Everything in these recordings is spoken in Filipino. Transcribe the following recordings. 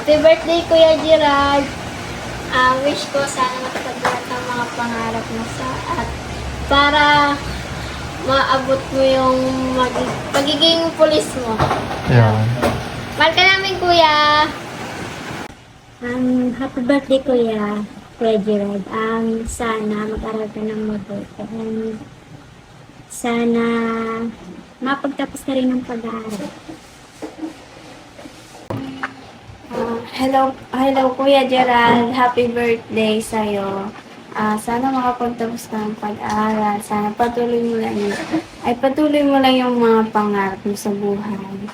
Happy birthday, Kuya Gerald. Wish ko sana matupad lahat ng mga pangarap mo at para maabot mo yung pagiging pulis mo. Yan. Mahal ka namin, Kuya. Happy birthday, Kuya Gerald. Sana mag-aral ka ng mabuti. And sana mapagtapos ka rin ng pag-aaral. Hello, Kuya Gerald. Happy birthday sa'yo. Sana makapagtapos ka ng pag-aaral. Sana patuloy mo lang yung mga pangarap mo sa buhay.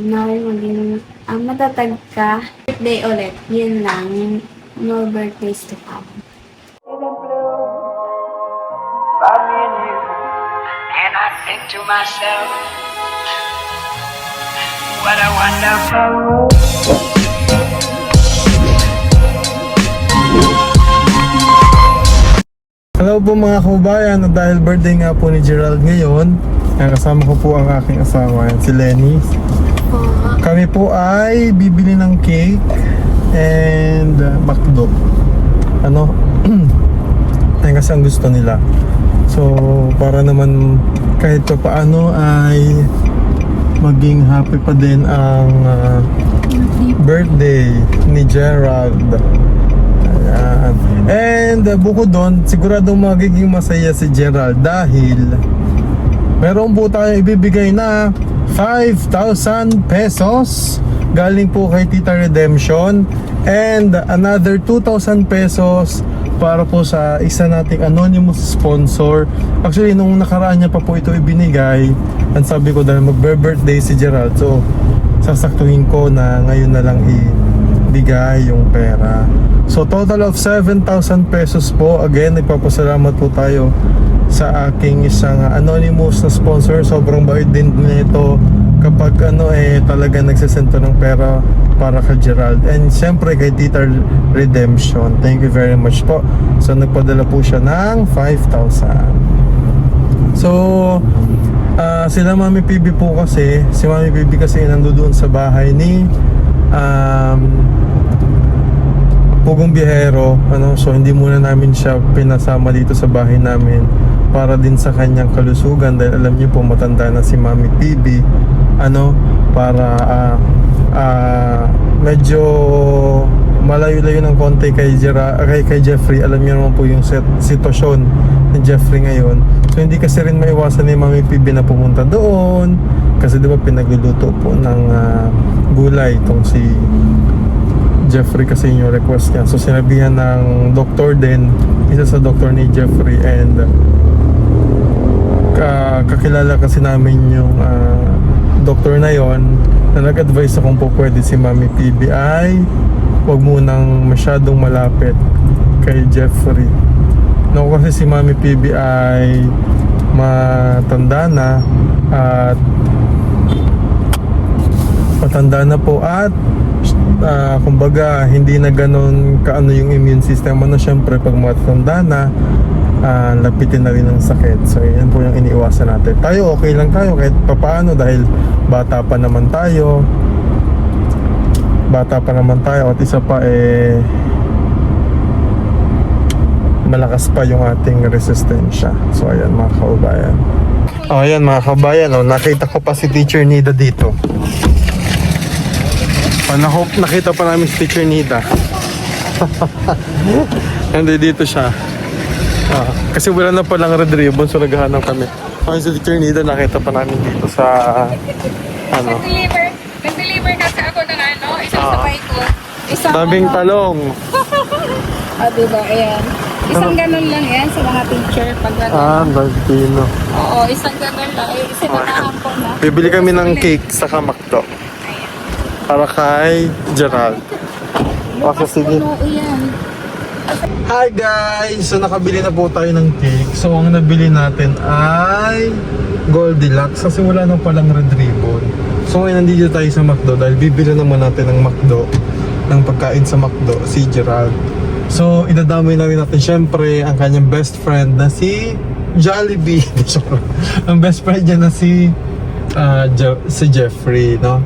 Naway maging matatag ka. Birthday ulit. Yun lang. More birthdays to come. By me and you, and I think to myself, what a wonderful world. Hello po mga kabayan, dahil birthday nga po ni Gerald ngayon, kasama ko po ang aking asawa, si Lenny. Kami po ay bibili ng cake and McDo. Ayun kasi ang gusto nila. So para naman kahit pa paano ay maging happy pa din ang birthday ni Gerald. Ayan. And bukod doon, sigurado magiging masaya si Gerald dahil meron po tayo ibibigay na 5,000 pesos galing po kay Tita Redemption and another 2,000 pesos para po sa isa nating anonymous sponsor. Actually, nung nakaraan niya pa po ito ibinigay, ang sabi ko dahil magbe-birthday si Gerald, so sasaktuhin ko na ngayon na lang ibigay yung pera. So total of 7,000 pesos po. Again, nagpapasalamat po tayo sa aking isang anonymous na sponsor. Sobrang bait din nito kapag talaga nagsasento ng pera para kay Gerald. And siyempre kay Tita Redemption. Thank you very much po. So nagpadala po siya ng 5,000. So sila Mami PB po kasi, si Mami PB kasi nandoon sa bahay ni Pugong Biyahero, so hindi muna namin siya pinasama dito sa bahay namin para din sa kanyang kalusugan dahil alam niyo po matanda na si Mami PB, para medyo malayo-layo ng konti kay Jeffrey. Alam niyo naman po yung sitwasyon ni Jeffrey ngayon, so hindi kasi rin maiwasan ni Mami PB na pumunta doon kasi di ba pinagluluto po ng gulay itong si Jeffrey kasi yung request niya. So sinabihan ng doktor din, isa sa doktor ni Jeffrey, and kakilala kasi namin yung doktor na yon na nag-advise akong po pwede si Mami PB ay wag munang masyadong malapit kay Jeffrey. No, kasi si Mami PB ay matanda na po at kumbaga hindi na ganun kaano yung immune system syempre pag matanda na lapitin na rin ng sakit. So yan po yung iniiwasan natin. Tayo okay lang tayo kahit papaano dahil bata pa naman tayo at isa pa malakas pa yung ating resistensya. So ayan mga kabayan. Ayan mga kabayan, nakita ko pa si Teacher Nida dito. Nakita pa namin si Teacher Nida. Hindi dito siya. Kasi wala na palang red ribbon, so naghahanap kami. Si Teacher Nida nakita pa namin dito sa Nag-deliver kasi ako ng isang sabay ko. daming talong. Diba? Ayan. Isang ganun lang yan sa mga teacher. Pag Baldino. Oo, isang ganun lang. Isa na ko na. Bibili kami ng cake sa McDo. Para kay Gerald. Sige. Iyan. Hi guys! So nakabili na po tayo ng cake. So ang nabili natin ay Goldilocks kasi wala na palang red ribbon. So ngayon nandito tayo sa McDo dahil bibili naman natin ng McDo, ng pagkain sa McDo, si Gerald. So idadamay namin natin syempre ang kanyang best friend na si Jollibee. Ang best friend niya na si Jeffrey, no?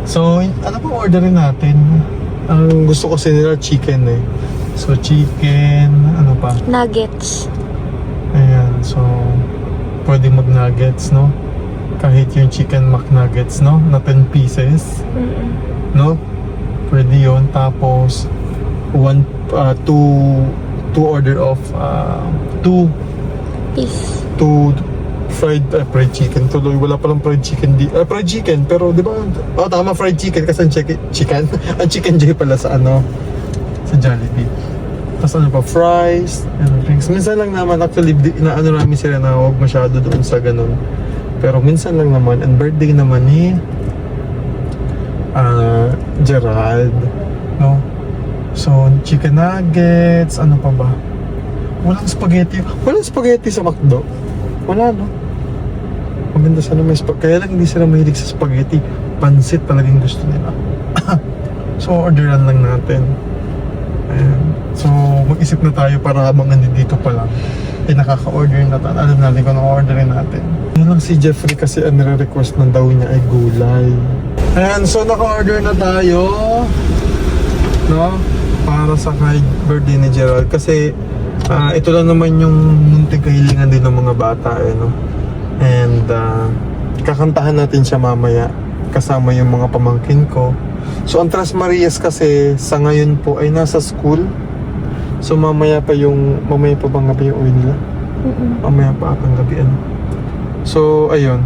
So ano pong orderin natin? Ang gusto ko nila chicken eh. So chicken, ano pa? Nuggets. Ayan, so pwede mag-nuggets, no? Kahit yung chicken McNuggets, no? Na 10 pieces, no? Pwede yun. Tapos, two order of, two fried chicken. Tuloy, wala palang fried chicken fried chicken, pero di ba? Oh, tama, fried chicken kasi ang chicken. Ang chicken joy pala sa sa Jollibee. Tapos ano pa, fries, and drinks. Minsan lang naman, actually, inaano namin sila na huwag masyado doon sa ganun. Pero minsan lang naman, and birthday naman ni Gerald, no? So, chicken nuggets, ano pa ba? Walang spaghetti sa McDo. Wala, no? Maganda sana may spaghetti. Kaya lang hindi sila mahilig sa spaghetti. Pansit talagang gusto nila. So, orderan lang natin. Ayan. So, mag-isip na tayo para habang nandito pa lang. Nakaka-order na tayo. Alam natin kung orderin natin. Yun lang si Jeffrey kasi ang nire-request na daw niya ay gulay. Ayan, so naka-order na tayo. No? Para sa birthday ni Gerald. Kasi, ito lang naman yung munting kahilingan din ng mga bata, no? And, kakantahan natin siya mamaya. Kasama yung mga pamangkin ko. So, ang Tres Marias kasi sa ngayon po ay nasa school. So, mamaya pa bang gabi yung uwi nila? Mamaya pa atang gabi, ano? So, ayun.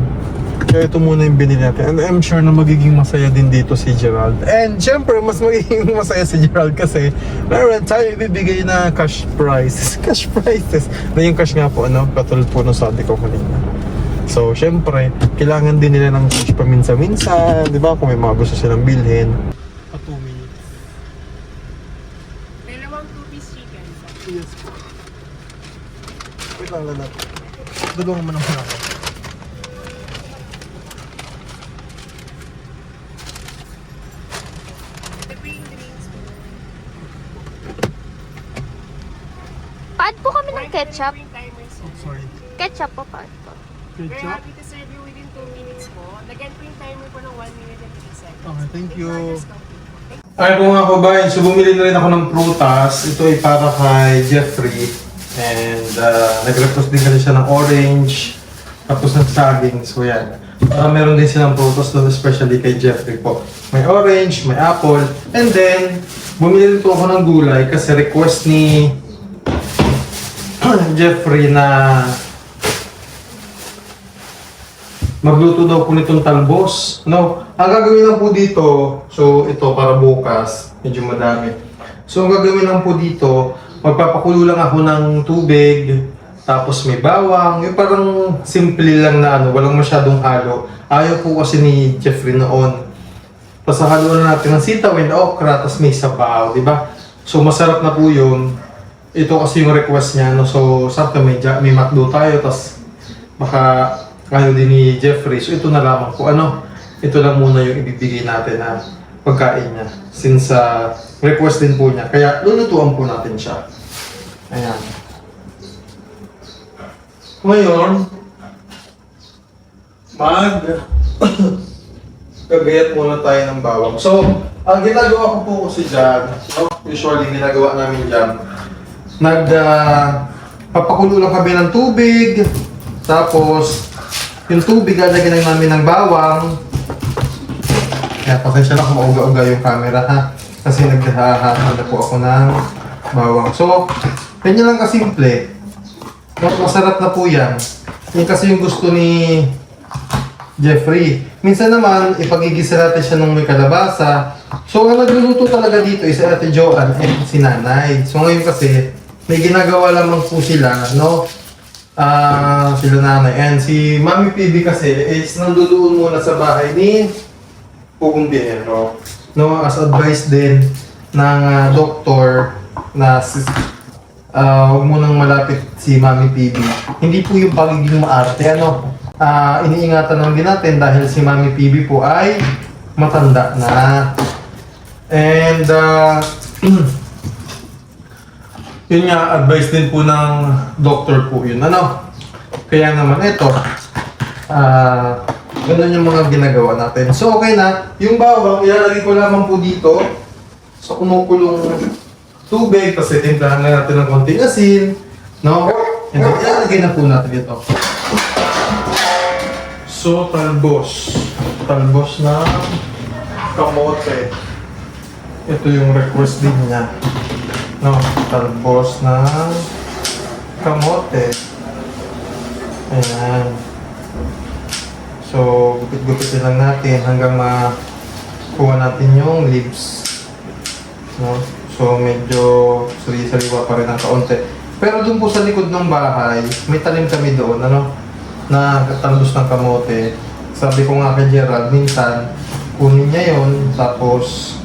Kaya ito muna yung binili natin. And I'm sure na magiging masaya din dito si Gerald. And syempre, mas magiging masaya si Gerald kasi meron tayo ibibigay na cash prizes. Cash prizes. Na yung cash nga po, katulad po nung sabi ko kanina. So, syempre, kailangan din nila ng cash paminsan-minsan. Di ba? Kung may mga gusto silang bilhin. Pa 2 minutes. Dalawang 2-piece chicken. Yes po. Wait lang, lala. Dulungan mo naman ako. Paad po kami ng ketchup. Oh, sorry. Ketchup po, paad po. We're Ketchup? happy to serve you within 2 minutes po. Lagyan po yung timer po ng 1 minute and 3 seconds. Okay, thank you. It's complete. Ay po mga kabayan, so bumili na rin ako ng prutas. Ito ay para kay Jeffrey. And nag-request din kasi siya ng orange. Tapos ng saging. So yan. Meron din silang prutas doon, especially kay Jeffrey po. May orange, may apple. And then, bumili rin po ako ng gulay kasi request ni Jeffrey na magluto daw po nitong talbos. No? Ang gagawin lang po dito, so ito para bukas, medyo madami. So ang gagawin lang po dito, magpapakulo lang ako ng tubig, tapos may bawang, yung parang simple lang na walang masyadong halo. Ayaw po kasi ni Jeffrey noon. Tapos halo na natin ng sitaw and okra, tapos may sabaw, di ba? So masarap na po yun. Ito kasi yung request niya, no? So sakto may McDo tayo, tapos baka ayaw din ni Jeffrey. So ito na lamang po, ito lang muna yung ibibigay natin na pagkain niya. Since request din po niya. Kaya lulutuan po natin siya. Ayan. Ngayon, gagayat muna tayo ng bawang. So, ang ginagawa ko po kasi dyan, usually ginagawa namin dyan, papakulo lang kami ng tubig, tapos yung tubig lalagyan lang namin ng bawang. Kaya pasensya na kung mauga-uga yung camera ha, kasi naghahanda po ako ng bawang. So, ganyan lang kasimple. Masarap na po yan. Yan kasi yung gusto ni Jeffrey. Minsan naman, ipagigisa natin siya ng may kalabasa. So, ang nagluluto talaga dito is Ate Joanne and si Nanay. So, ngayon kasi, may ginagawa lamang po sila, no? Sila Nanay. And si Mami PB kasi is nandoon muna sa bahay ni Pugong Biyero. No? As advice din ng doktor na huwag mo nang malapit si Mami PB. Hindi po yung pagiging maarte, iniingatan lang din natin dahil si Mami PB po ay matanda na. And yun nga, advice din po ng doctor po yun. Kaya naman ito, ganun yung mga ginagawa natin. So okay na, yung bawang ilalagay ko lamang po dito. sa kumukulong tubig, kasi timplahan na natin ng konting asin, no? And then, ilalagay na po natin ito. So, talbos. Talbos na kamote. Ito yung request din niya. No, talbos na kamote. Ayan. So, gupit-gupitin lang natin hanggang makuha natin yung leaves. No? So, medyo sari-sariwa pa rin ang kaunti. Pero dun po sa likod ng bahay, may tanim kami doon, ano? Na talbos ng kamote. Sabi ko nga kay Gerald, minsan, kunin niya yon, tapos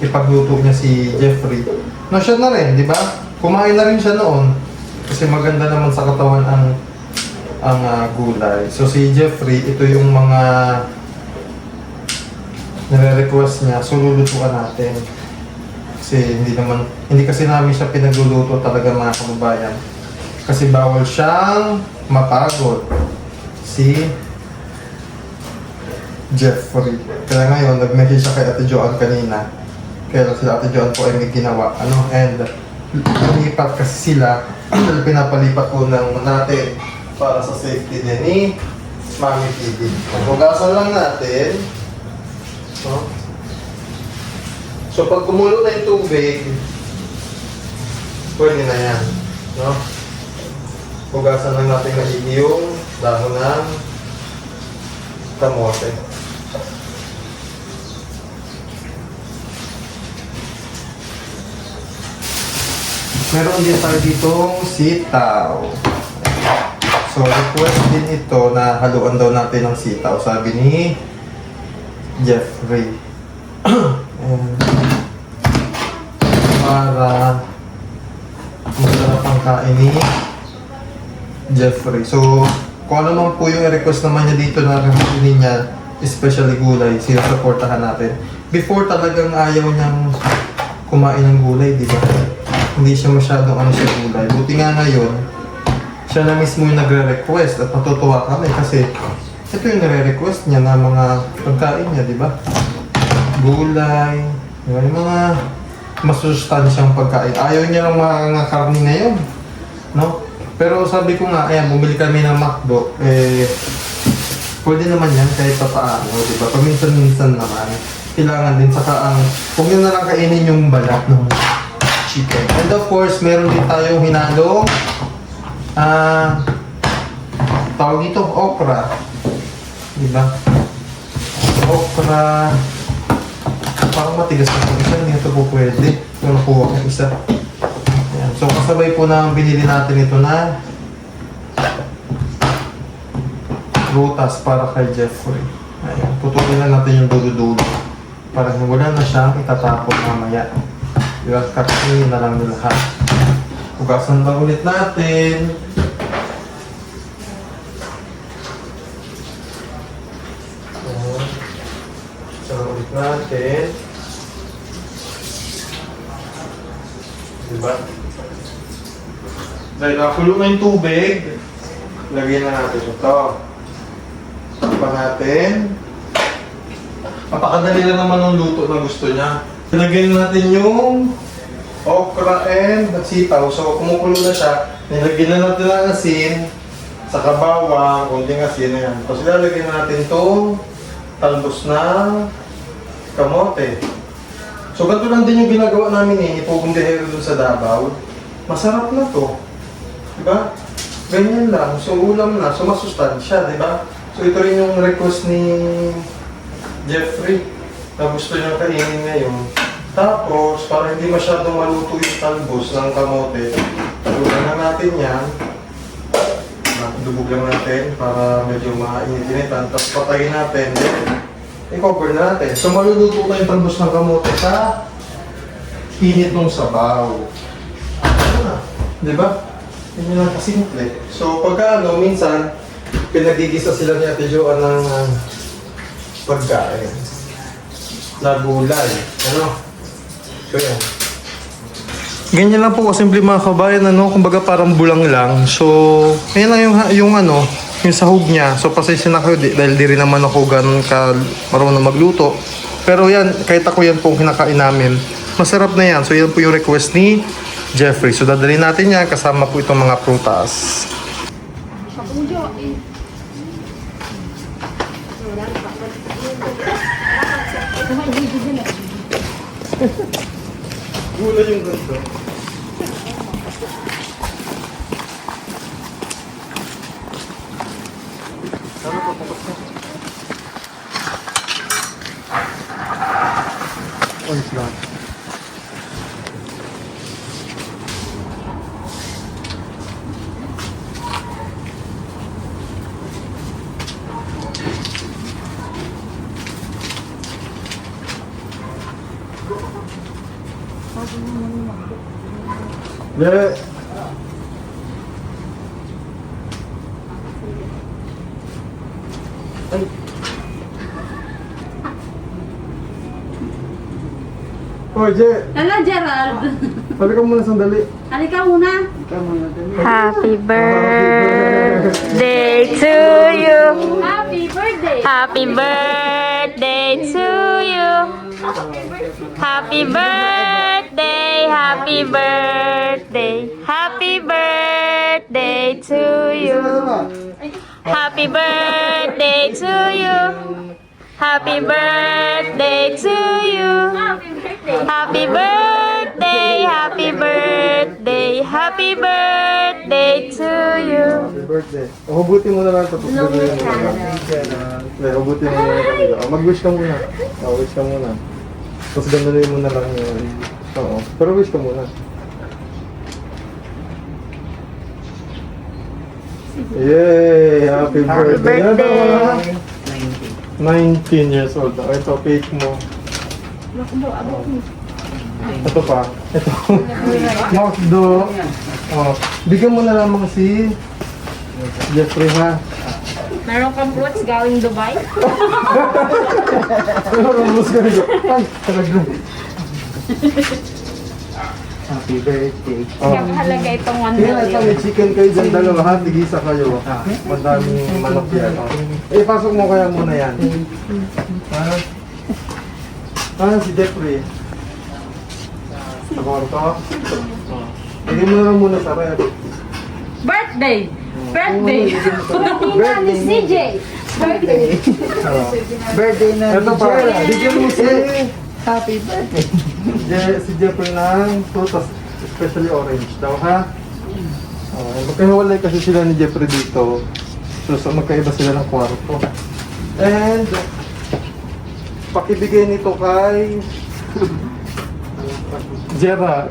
ipagluto niya si Jeffrey. No, siya na rin, di ba? Kumain na rin siya noon. Kasi maganda naman sa katawan ang gulay. So si Jeffrey, ito yung mga nire-request niya. So lulutuan natin. Kasi hindi kasi namin siya pinagluluto talaga mga kababayan. Kasi bawal siyang mapagod. Si Jeffrey. Kaya ngayon, nag-message siya kay Ate Joanne kanina. Kaya si Ate Joanne po ay may ginawa. And lumipat kasi sila. Pinapalipat po ng natin para sa safety din ni Mami Pidi. Maghugasan lang natin. So pag kumulo na yung tubig, pwede na yan. No? Hugasan lang natin maigi yung dahon ng kamote. Meron din tayo ditong sitaw. So, request din ito na haluan daw natin ng sitaw, sabi ni Jeffrey. Para masarap ang kain ni Jeffrey. So, kung ano man po yung request naman niya dito na kakainin niya, especially gulay, sinusuportahan natin. Before talagang ayaw niyang kumain ng gulay, di ba? Hindi siya masyadong sa gulay. Buti nga ngayon, siya na mismo yung nagre-request at natutuwa kami kasi ito yung nare-request niya na mga pagkain niya, di ba? Gulay, di ba? Yung mga masustansyang pagkain. Ayaw niya ng mga karne ngayon, no? Pero sabi ko nga, ayan, bumili kami ng McDo, pwede naman yan kahit pa paano, di ba? Paminsan-minsan naman. Kailangan din, saka kung yun na lang kainin yung balat ng chicken. And of course, meron din tayong hinalong tawag dito, okra. Diba? Okra. Parang matigas na po isa. Hindi ito po pwede. Kung nakuha ng isa. Ayan. So, kasabay po na binili natin ito na prutas para kay Jeffrey. Ayan. Putulin na natin yung dulo-dulo. Para wala na siyang itatapon mamaya. Diba? Kakainin na lang nila lahat. Hugasan lang ulit natin. Hugasan ulit natin. Diba? Dahil nakulo na yung tubig, lagyan na natin ito. Takpan natin. Napakadali lang naman ng luto na gusto niya. Lagyan natin yung okra and sitaw. So, kumukulo na siya. Nilagyan na natin ng asin, saka bawang, kunting asin na yan. Tapos ilalagyan natin itong talbos na kamote. So, ganito lang din yung ginagawa namin ipupundehero dun sa Davao. Masarap na to. Diba? Ganyan lang. So, ulam na. So, masustansya, diba? So, ito rin yung request ni Jeffrey na gusto niya kainin ngayon. Tapos, para hindi masyadong maluto yung talbos ng kamote, talunan na natin yan. Dubog lang natin para medyo mainit-initan. Tapos patayin natin. I-cover na natin. So, maluluto na yung talbos ng kamote sa init ng sabaw. Ano na? Diba? Hindi lang kasimple. So, pagka minsan, pinagigisa sila ni Ate Joanne ng pagkain. Na gulay. Ano? So, yan. Ganyan lang po, simple mga kabayan, kumbaga parang bulang lang. So, yan lang yung sahog niya. So, pasensya na kayo dahil di rin naman ako ganun ka marunong magluto. Pero yan, kahit ako yan po kinakain namin, Masarap na yan. So yan po yung request ni Jeffrey. So dadalhin natin yan kasama po itong mga prutas. Gula yung ganito. Alis lang. Yeah. Oh, Je, Hala, Gerald. sabi ka muna sandali. Halika muna. Happy birthday to you. Happy birthday. Happy birthday to you. Happy birthday, happy birthday, happy birthday to you. Happy birthday to you. Happy birthday to you. Happy birthday, happy birthday, happy birthday to you. Happy birthday. O, hubutin mo na lang tapos gagawin mo na lang. Hubutin mo na lang kanila. O, mag-wish ka muna. O, wish ka muna. Tapos gandalin mo na lang yun. Oo. Pero wish ka muna. Yay! Happy birthday! Ilan taon ka na? 19 years old. O, ito, cake mo. Ito pa. Ito. Makdo. Oh, bigyan mo na lamang si Jeffrey, ha? Meron kang fruits galing Dubai? Ano, rumus ka rin. Ay, talaga. Happy birthday. Oh. Halaga itong 1 Tingnan ito, million. may chicken kayo dyan dalawa, ha? Tigisa kayo. Madaming manok yan. Oh. Eh, pasok mo kaya muna yan. Ha? Ah, si Jeffrey. Sa kwarto? Oh. Lagyan mo na lang muna sa rep. Birthday! Birthday! Birthday ni CJ! Birthday! Birthday na Ito pa, bigyan mo si Happy birthday. Si Jeffrey ng frutas, especially orange daw, ha? Magkahiwalay kasi sila ni Jeffrey dito. So magkaiba sila ng kwarto. And, pakibigay nito kay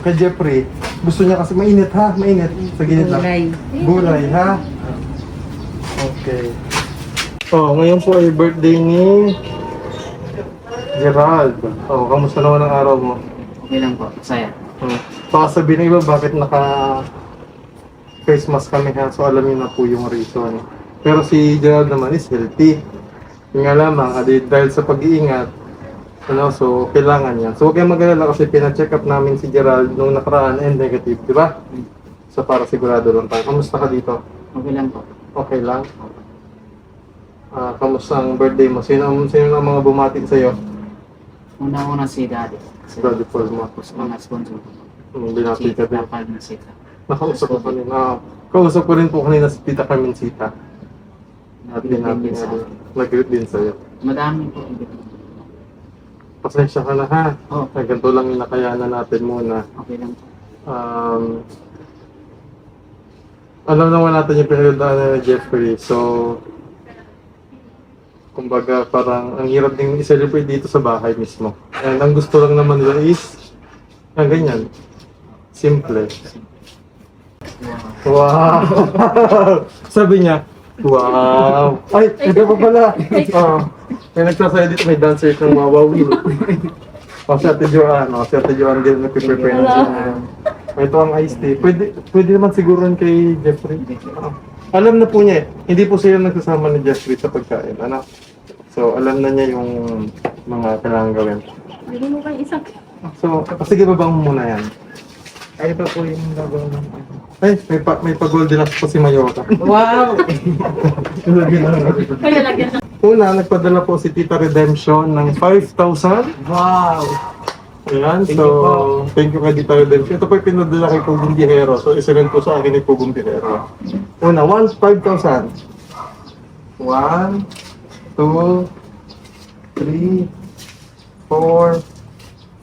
kay Jeffrey. Gusto niya kasi mainit, ha? Mainit. Sa gilid lang. Gulay, ha? Okay. Oh, ngayon po ay birthday ni Gerald. Oh, kamusta naman ang araw mo? Okay lang po, saya. Baka sabihin ng iba, bakit face mask kami, ha? So alam niyo na po yung reason. Pero si Gerald naman is healthy. Yung nga lamang, dahil sa pag-iingat, so kailangan yan. So huwag kayong mag-alala kasi pina-check up namin si Gerald nung nakaraan and negative, di ba? So para sigurado lang tayo. Kamusta ka dito? Okay lang po. Okay lang? Kamusta ang birthday mo? Sino ang mga bumati sa'yo? Una-una si Daddy. Si Daddy Paul mo. Tapos mga sponsor ko. Hindi natin ka din. Kapal na sita. Nakausap ko kanina. Kausap ko rin po kanina si Tita Carmencita. Nabigyan din sa Nag-greet din sa'yo. madami po. Pasensya ka na, ha? Oh, Ganito lang yung nakayanan natin muna. okay lang po. Alam naman natin yung pinagdaanan ni Jeffrey. So, kumbaga parang ang hirap din i-celebrate dito sa bahay mismo. And ang gusto lang naman nila is ganyan. Simple. Wow! Sabi niya, wow! Ay, ito pa pala! May nagsasalit, may dancer ng wawawin. Si Ate Joanne din nag-prepare ng siya. Ito ang iced tea. Pwede naman siguro kay Jeffrey. Alam na po niya hindi po sila nagsasama ni Jeffrey sa pagkain. Ano? So, alam na niya yung mga kailangan gawin. Bili mo kayo isang... So, sige babang mo muna yan. Ay pa po yung gagawin ng Ay, may pa-Goldilocks pa si Mayora. Wow! Kaya lagyan ng... Una, nagpadala po si Tita Redemption ng 5,000. Wow! Ayan, Thank so, you po. thank you kay Dita Rodelcio. Ito po yung pinadala kay Pugong Bihero. So, isa-send po sa akin ni Pugong Bihero. Una, 5,000. 1, 2, 3, 4,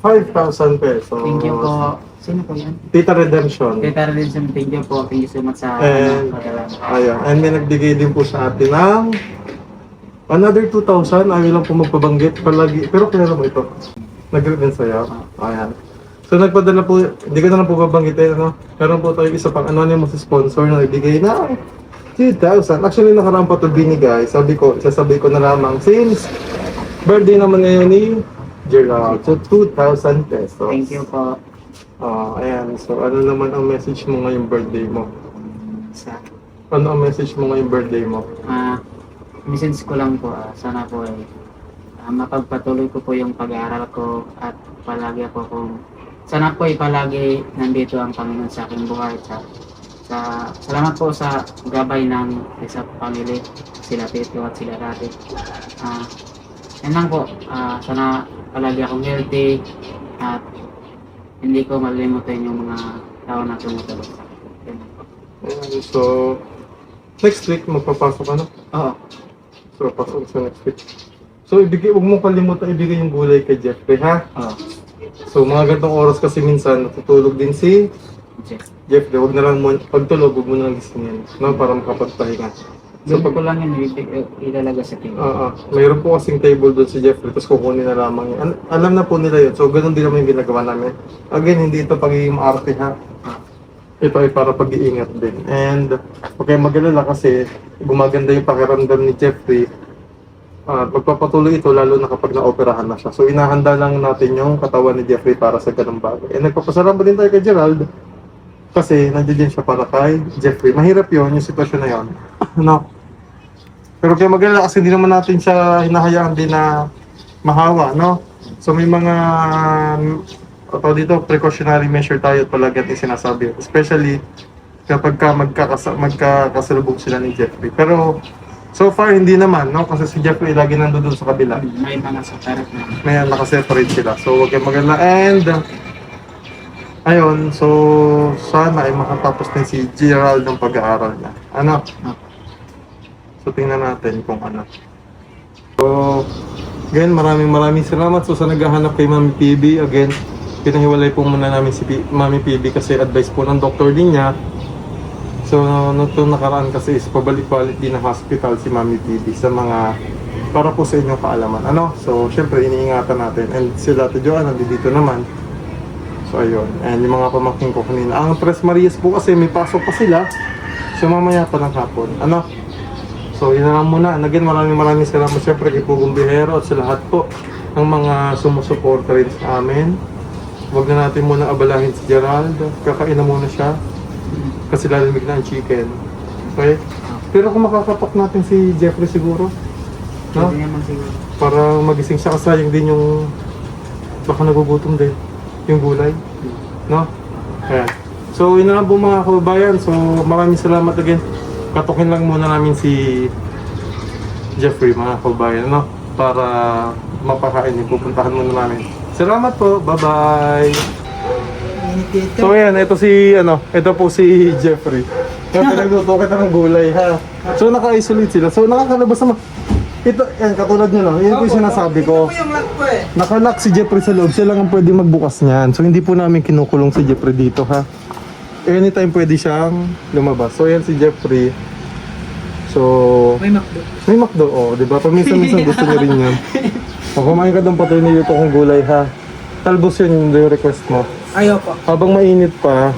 5,000 pesos. Thank you po. Sino po yan? Tita Redemption. Tita Redemption, thank you po. Thank you so much sa And, padala. ayan. And may nagbigay din po sa atin ng another 2,000. Ayaw lang po magpabanggit palagi. Pero kilala mo ito. Nag-greet din sa'yo. Ayan. So nagpadala po, hindi ko na lang po babanggitin, ano? Meron po tayo isa pang anonymous sponsor na nagbigay na 2,000. Actually, nakaraan pa ito binigay. Sabi ko, isasabi ko na lamang since birthday naman ngayon ni Gerald. So 2,000 pesos. Thank you po. Ayan. So ano naman ang message mo ngayong birthday mo? Sa Ano ang message mo ngayong birthday mo? message ko lang po, sana po ay mapagpatuloy ko po yung pag-aaral ko at palagi ako kung sana po ay palagi nandito ang Panginoon sa aking buhay. Salamat po sa gabay ng isa family, sila Tito at sila Dati. Yan lang po, sana palagi akong healthy at hindi ko malilimutan yung mga tao na tumutulong sa akin. Yan lang po. Ayan. So next week magpapasok ka na? Oo. So pasok sa next week. So huwag mong kalimutan ibigay yung gulay kay Jeffrey, ha? Oo. So mga gantong oras kasi minsan natutulog din si Jeffrey. Huwag na lang mo, pagtulog, huwag mo na lang gisingin, no? Para makapagpahinga. So Doon ko lang yun ilalaga sa table. mayroon po kasing table doon si Jeffrey, tapos kukunin na lamang yun. Alam na po nila yun, so ganun din naman yung ginagawa namin. Again, hindi ito pagiging maarte, ha? Ito ay para pag-iingat din. And, okay, mag-alala kasi gumaganda yung pakiramdam ni Jeffrey. Pagpapatuloy ito, lalo na kapag na-operahan na siya. So, inahanda lang natin yung katawan ni Jeffrey para sa ganung bagay. And nagpapasalamat din tayo kay Gerald kasi nandiyan din siya para kay Jeffrey. Mahirap yon yung sitwasyon na yon. No? Pero kaya mag-alala kasi hindi naman natin siya hinahayaan din na mahawa, no? So, may mga dito, precautionary measure tayo at palagi natin sinasabi. Especially kapag magkakasalubong sila ni Jeffrey. Pero so far hindi naman, no? Kasi si Jeffrey lagi nandun sa kabila. May mga separate na. May nakaseparate sila. So huwag kayong mag-alala. And ayun, so sana ay makatapos din si Gerald ng pag-aaral niya. Ano? So tingnan natin kung ano. So again, maraming salamat. So sa naghahanap kay Mami PB, again, pinahiwalay po muna namin si Mami PB kasi advice po ng doktor din niya. So, nung nakaraan kasi is pabalik-balik din ng hospital si Mami PB sa mga, para po sa inyong kaalaman. Ano? So, syempre, iniingatan natin. And sila Ate Joanna, nandito naman. So, ayun. And yung mga pamangkin ko kanina. Ang Tres Marias po kasi may pasok pa sila. So, mamaya pa ng hapon. Ano? So, yun na lang muna. And again, maraming salamat syempre kay Pugong Bihero at sa lahat po ng mga sumusuporta rin sa amin. Huwag na natin muna abalahin si Gerald. Kakain na muna siya. Kasi lalamig na ang chicken. Okay? Pero kung makakapak natin si Jeffrey siguro, no? Pwede naman siguro. Para magising siya, kasayang din yung baka nagugutom din yung gulay, no? Ayan. So yun na lang po mga kababayan. So maraming salamat again. Katukin lang muna namin si Jeffrey mga kababayan, no? Para mapakain yung pupuntahan muna namin. Salamat po. Bye-bye. So ayan, ito po si Jeffrey. Nagluto kita ng gulay, ha. So naka-isolate sila. So nakakalabas naman. Ito, yan, katulad nyo lang. Yan po yung sinasabi ko. Nakalock si Jeffrey sa loob. Siya lang ang pwede magbukas niyan. So hindi po namin kinukulong si Jeffrey dito, ha. Anytime pwede siyang lumabas. So yan si Jeffrey. So may McDo, oh, di ba? Paminsan-minsan gusto niya rin yan. O, kumain ka doon patuloy nilito kong gulay, ha. Talbos yun yung request mo. Ayaw po. Habang mainit pa,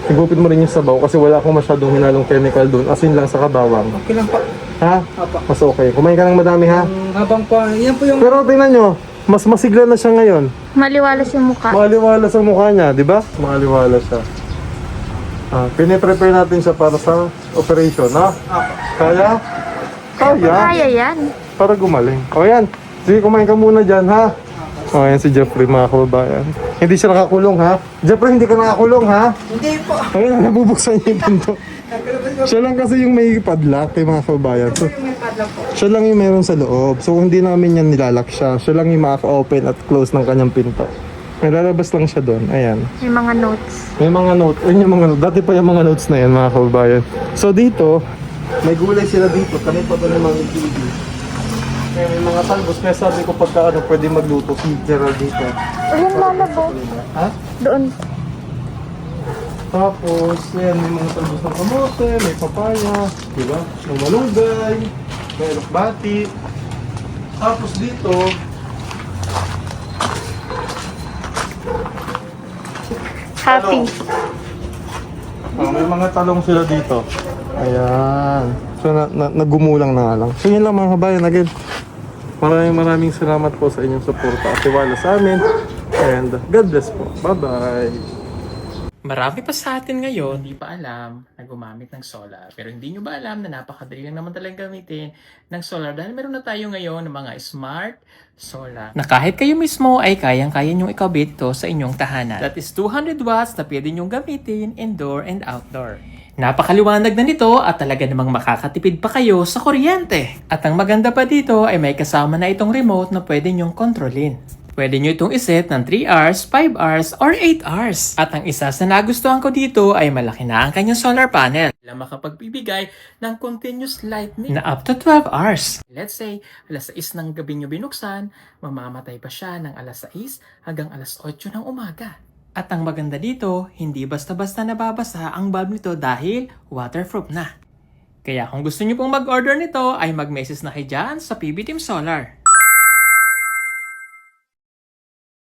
igupit mo rin yung sabaw kasi wala akong masyadong hinalong chemical doon. Asin lang sa kabawang. Okay lang po. Ha? Apa. Mas okay. Kumain ka ng madami, ha? Habang po, yan po yung... Pero tingnan nyo, mas masigla na siya ngayon. Maliwalas yung mukha. Maliwala sa mukha niya, di ba? Maliwala siya. Pine-prepare natin siya para sa operation, ha? Kaya? Kaya? Kaya yan. Para gumaling. O yan. Sige, kumain ka muna dyan, ha? O yan si Jeffrey, mga kababayan. Hindi siya nakakulong, ha? Jeffrey, hindi ka nakakulong, ha? Hindi po. Ayun, nabubuksan niya yung pinto. Siya lang kasi yung may padlock kay mga kababayan. So, Yung may Ano po? Siya lang yung meron sa loob. So hindi namin yan nilalak siya. Siya lang yung makaka-open at close ng kanyang pinto. May lalabas lang siya doon. Ayan. May mga notes. May mga notes. Ayun yung mga notes. Dati pa yung mga notes na yan, mga kababayan. So dito, may gulay sila dito. Kami pa doon yung mga TV. Kaya may mga talbos. Kaya sabi ko pagka pwede magluto si Gerald dito. Ayun, lalabo. Ha? Doon. Tapos, yan, may mga talbos ng kamote, may papaya, di ba? May malunggay, may alokbati. Tapos dito, Happy. may mga talong sila dito. Ayan. So, nagumulang na nga lang. So, yun lang mga kabayan. Again, maraming salamat po sa inyong suporta at tiwala sa amin. And God bless po. Bye-bye. Marami pa sa atin ngayon hindi pa alam na gumamit ng solar. Pero hindi nyo ba alam na napakadali lang naman talagang gamitin ng solar dahil meron na tayo ngayon ng mga smart solar na kahit kayo mismo ay kayang-kaya nyong ikabit to sa inyong tahanan. That is 200 watts na pwede nyong gamitin indoor and outdoor. Napakaliwanag na nito at talaga namang makakatipid pa kayo sa kuryente. At ang maganda pa dito ay may kasama na itong remote na pwede nyong kontrolin. Pwede nyo itong iset ng 3 hours, 5 hours, or 8 hours. At ang isa sa nagustuhan ko dito ay malaki na ang kanyang solar panel na makapagbibigay ng continuous lightning na up to 12 hours. Let's say, alas 6 ng gabi nyo binuksan, mamamatay pa siya ng alas 6 hanggang alas 8 ng umaga. At ang maganda dito, hindi basta-basta nababasa ang bulb nito dahil waterproof na. Kaya kung gusto nyo pong mag-order nito ay mag-message na kayo dyan sa PB Team Solar.